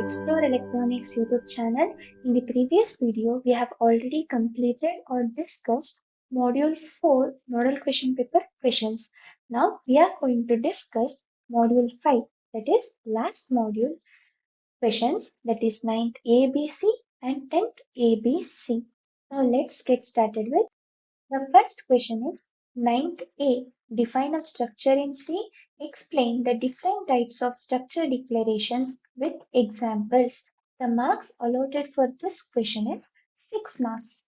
Explore Electronics YouTube channel. In the previous video, we have already completed or discussed Module 4 Model Question Paper questions. Now we are going to discuss Module 5, that is last module questions, that is 9th ABC and 10th ABC. Now let's get started with the first question is 9th A. Define a structure in C. Explain the different types of structure declarations with examples. The marks allotted for this question is 6 marks.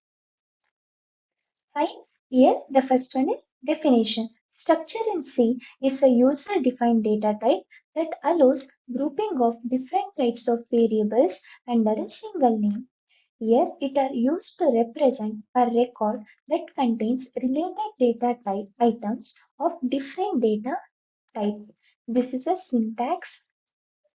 Fine. Here, the first one is definition. Structure in C is a user-defined data type that allows grouping of different types of variables under a single name. Here, it are used to represent a record that contains related data type items of different data type. This is a syntax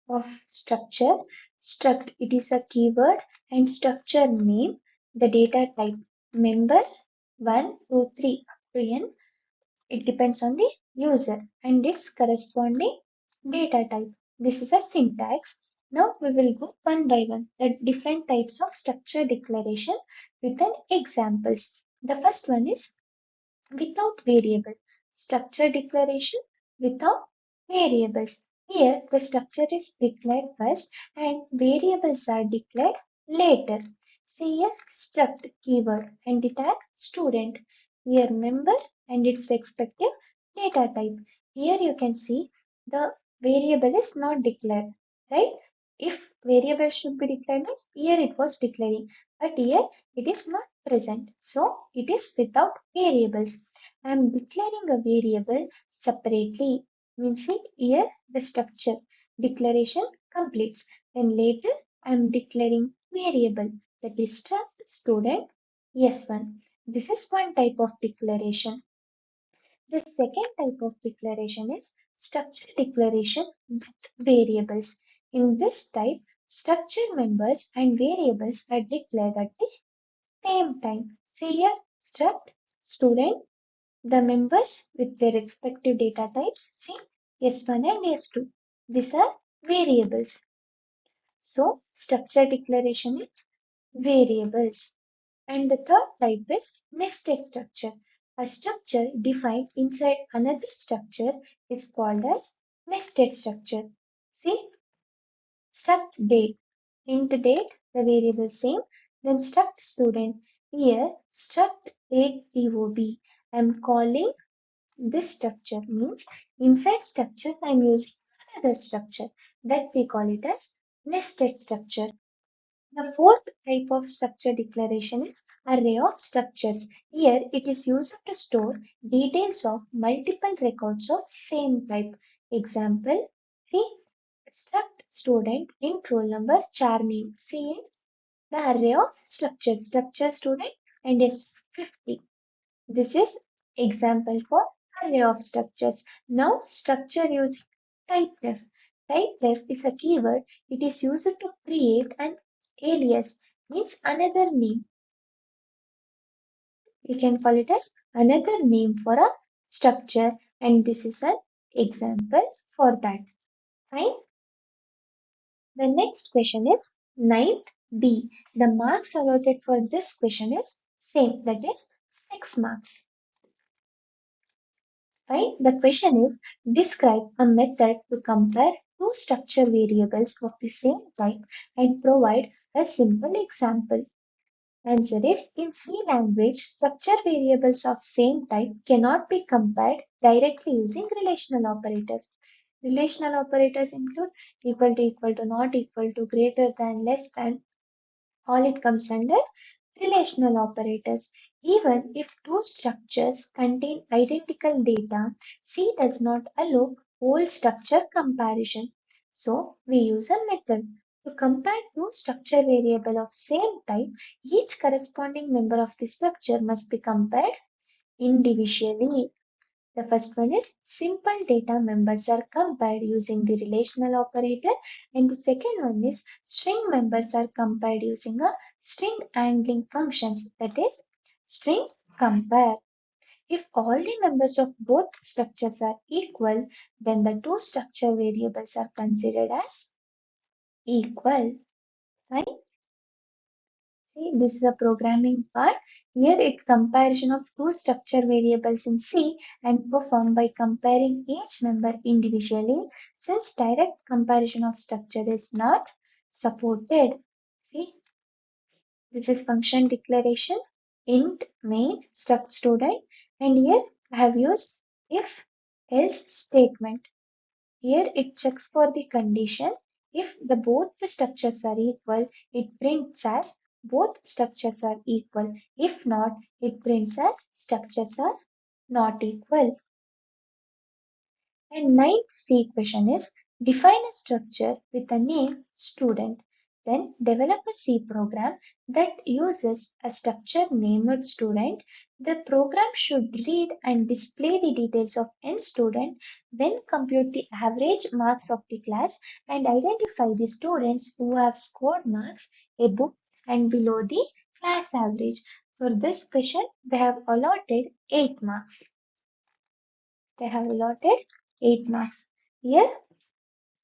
of structure. Struct, it is a keyword, and structure name, the data type member 1, 2, 3 up to n. It depends on the user and its corresponding data type. This is a syntax. Now we will go one by one, the different types of structure declaration with an examples. The first one is without variable. Structure declaration without variables. Here the structure is declared first and variables are declared later. See here struct keyword and the tag student. Here member and its respective data type. Here you can see the variable is not declared, right? If variable should be declared as here it was declaring, but here it is not present. So it is without variables. I am declaring a variable separately. Means here the structure declaration completes. Then later I am declaring variable, that is struct student S1. This is one type of declaration. The second type of declaration is structure declaration with variables. In this type, structure members and variables are declared at the same time. See here, struct student, the members with their respective data types, see S1 and S2. These are variables. So, structure declaration is variables. And the third type is nested structure. A structure defined inside another structure is called as nested structure. See, struct date. Int date, the variable same. Then struct student. Here, struct date DOB. I am calling this structure, means inside structure I am using another structure, that we call it as nested structure. The fourth type of structure declaration is array of structures. Here it is used to store details of multiple records of same type. Example, see struct student int roll number char name. See the array of structures, structure student and is 50. This is example for array of structures. Now structure using typedef. Typedef is a keyword. It is used to create an alias, means another name. We can call it as another name for a structure, and this is an example for that. Fine. The next question is 9th B. The marks allotted for this question is same, that is 6 marks. Right? The question is describe a method to compare two structure variables of the same type and provide a simple example. Answer is in C language, structure variables of same type cannot be compared directly using relational operators. Relational operators include equal to, not equal to, greater than, less than. All it comes under relational operators. Even if two structures contain identical data, C does not allow whole structure comparison. So we use a method to compare two structure variable of same type. Each corresponding member of the structure must be compared individually. The first one is simple data members are compared using the relational operator, and the second one is string members are compared using a string handling functions, that is string compare. If all the members of both structures are equal, then the two structure variables are considered as equal. Fine. See, this is a programming part. Here it comparison of two structure variables in C and performed by comparing each member individually since direct comparison of structure is not supported. See, this is function declaration, int main struct student, and here I have used if else statement. Here it checks for the condition. If the both the structures are equal, it prints as both structures are equal. If not, it prints as structures are not equal. And ninth C question is define a structure with a name student. Then develop a C program that uses a structure named student. The program should read and display the details of n student, then compute the average marks of the class and identify the students who have scored marks above and below the class average. For this question, they have allotted 8 marks. They have allotted 8 marks. Here,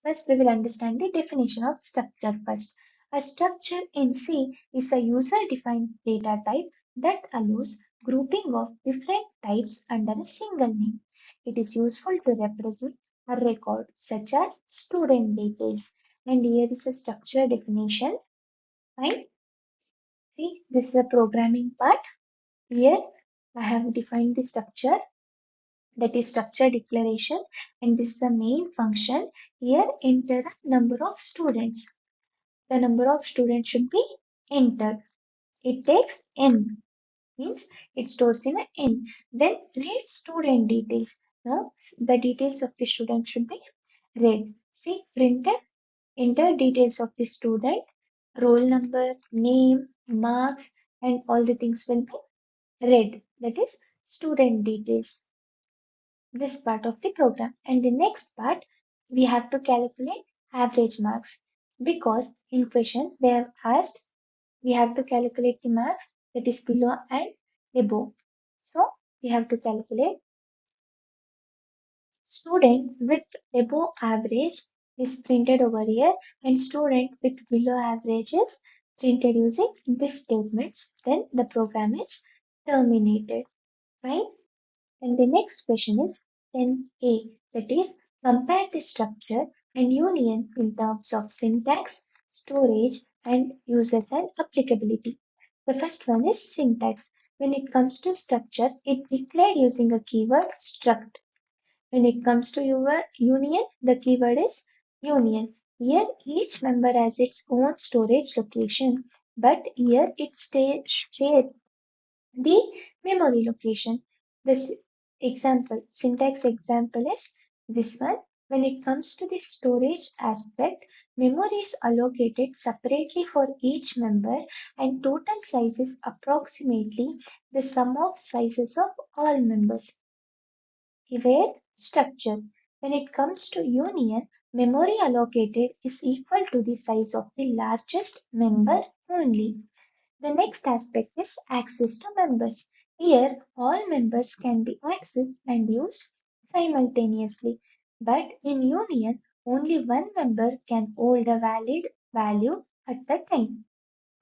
first we will understand the definition of structure first. A structure in C is a user-defined data type that allows grouping of different types under a single name. It is useful to represent a record such as student details. And here is a structure definition. Fine. See, this is a programming part. Here I have defined the structure, that is structure declaration, and this is the main function. Here enter a number of students. The number of students should be entered. It takes n, means it stores in a n. Then read student details. Now the details of the student should be read. See, printf, enter details of the student, roll number, name, marks, and all the things will be read. That is student details, this part of the program. And the next part, we have to calculate average marks because in question they have asked we have to calculate the marks that is below and above. So we have to calculate student with above average is printed over here and student with below average is printed using these statements. Then the program is terminated. Right? And the next question is 10A, that is, compare the structure and union in terms of syntax, storage, and uses and applicability. The first one is syntax. When it comes to structure, it declared using a keyword struct. When it comes to your union, the keyword is union. Here, each member has its own storage location, but here it shares the memory location. This example, syntax example is this one. When it comes to the storage aspect, memory is allocated separately for each member and total size is approximately the sum of sizes of all members. Where structure. When it comes to union, memory allocated is equal to the size of the largest member only. The next aspect is access to members. Here, all members can be accessed and used simultaneously. But in union, only one member can hold a valid value at a time.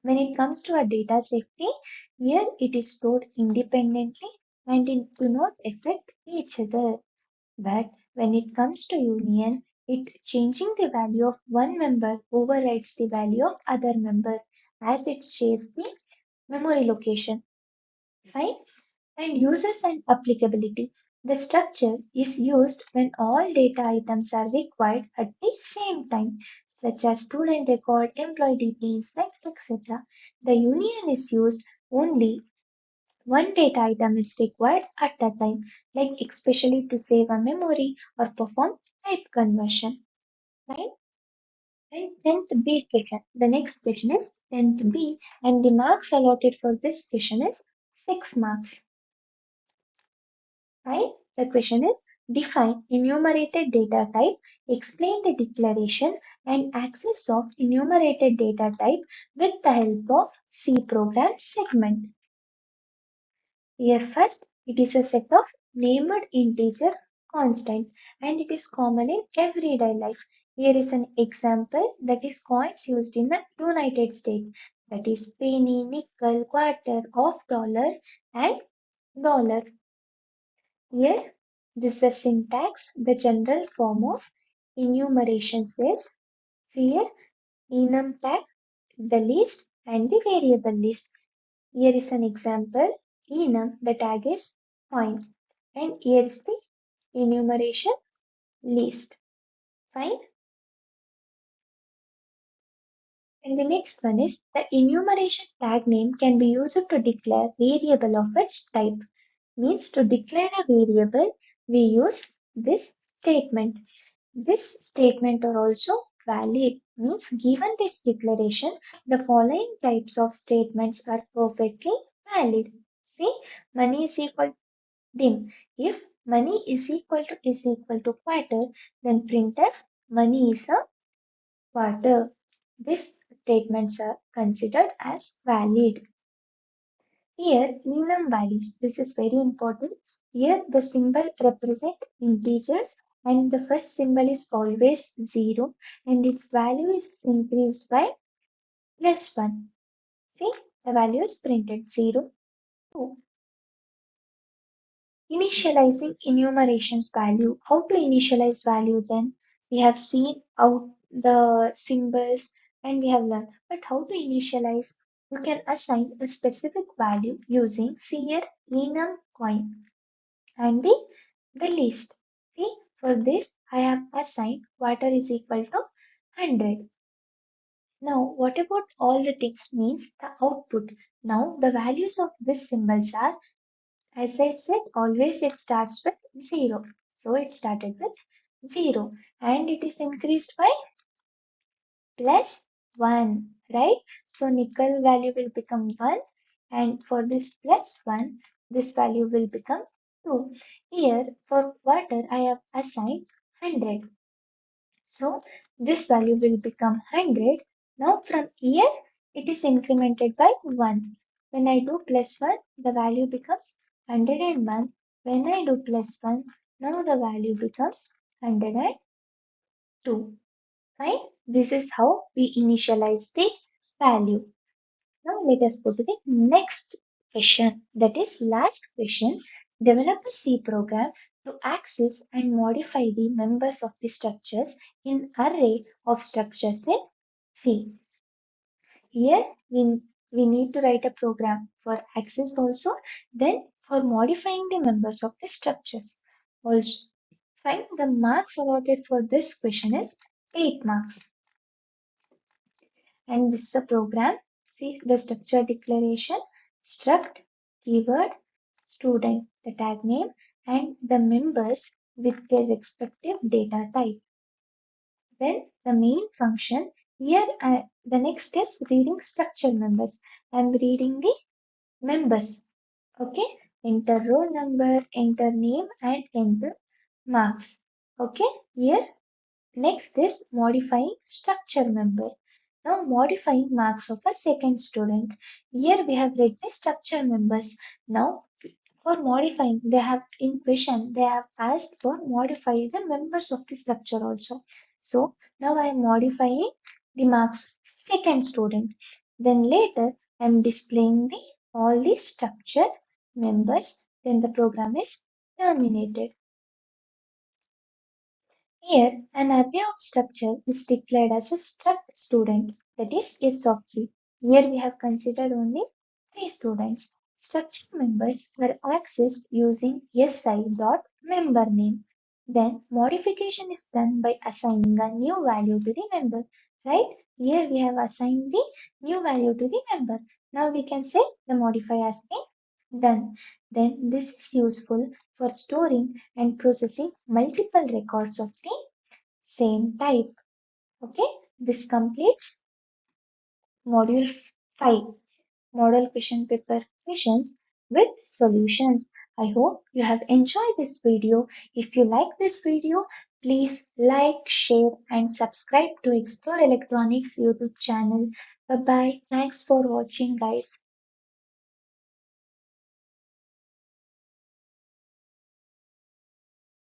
When it comes to a data safety, here it is stored independently and it do not affect each other. But when it comes to union, it changing the value of one member overrides the value of other member as it shares the memory location. Fine. And uses and applicability. The structure is used when all data items are required at the same time, such as student record, employee details, like etc. The union is used only one data item is required at a time, like especially to save a memory or perform type conversion. Right? And 10th B question. The next question is 10th B, and the marks allotted for this question is 6 marks. Right? The question is define enumerated data type, explain the declaration and access of enumerated data type with the help of C program segment. Here first, it is a set of named integer constant and it is common in everyday life. Here is an example that is coins used in the United States. That is penny, nickel, quarter, half dollar and dollar. Here, this is the syntax. The general form of enumeration says, here enum tag, the list and the variable list. Here is an example. Enum, the tag is coin. And here is the enumeration list. Fine. And the next one is the enumeration tag name can be used to declare variable of its type. Means to declare a variable, we use this statement. This statement are also valid. Means given this declaration, the following types of statements are perfectly valid. See, money is equal to dim. If money is equal to quarter, then printf money is a quarter. These statements are considered as valid. Here, enum values. This is very important. Here, the symbol represent integers and the first symbol is always 0 and its value is increased by plus 1. See, the value is printed 0, 2. Initializing enumeration's value. How to initialize value then? We have seen out the symbols and we have learned. But how to initialize? You can assign a specific value using here enum coin and the list. See, for this I have assigned quarter is equal to 100. Now, what about all the things means the output? Now, the values of these symbols are, as I said, always it starts with 0. So it started with 0 and it is increased by plus 1, right? So nickel value will become 1 and for this plus 1, this value will become 2. Here for water, I have assigned 100. So this value will become 100. Now from here, it is incremented by 1. When I do plus 1, the value becomes 101. When I do plus 1, now the value becomes 102. Fine. This is how we initialize the value. Now let us go to the next question. That is last question. Develop a C program to access and modify the members of the structures in array of structures in C. Here we need to write a program for access also, then for modifying the members of the structures. Also, find the marks allotted for this question is 8 marks. And this is a program. See the structure declaration, struct, keyword, student, the tag name, and the members with their respective data type. Then the main function. Here, the next is reading structure members. I am reading the members. Okay, enter roll number, enter name, and enter marks. Okay, here next is modifying structure member. Now modifying marks of a second student. Here we have read the structure members. Now for modifying, they have in question, they have asked for modify the members of the structure also. So now I am modifying the marks of second student. Then later I am displaying the all the structure members. Then the program is terminated. Here, an array of structure is declared as a struct student, that is S of 3. Here we have considered only 3 students. Structure members were accessed using SI dot member name. Then modification is done by assigning a new value to the member. Right? Here we have assigned the new value to the member. Now we can say the modify has been done. Then this is useful for storing and processing multiple records of the same type. Okay, this completes module 5, model question paper questions with solutions. I hope you have enjoyed this video. If you like this video, please like, share and subscribe to Explore Electronics YouTube channel. Bye bye. Thanks for watching guys.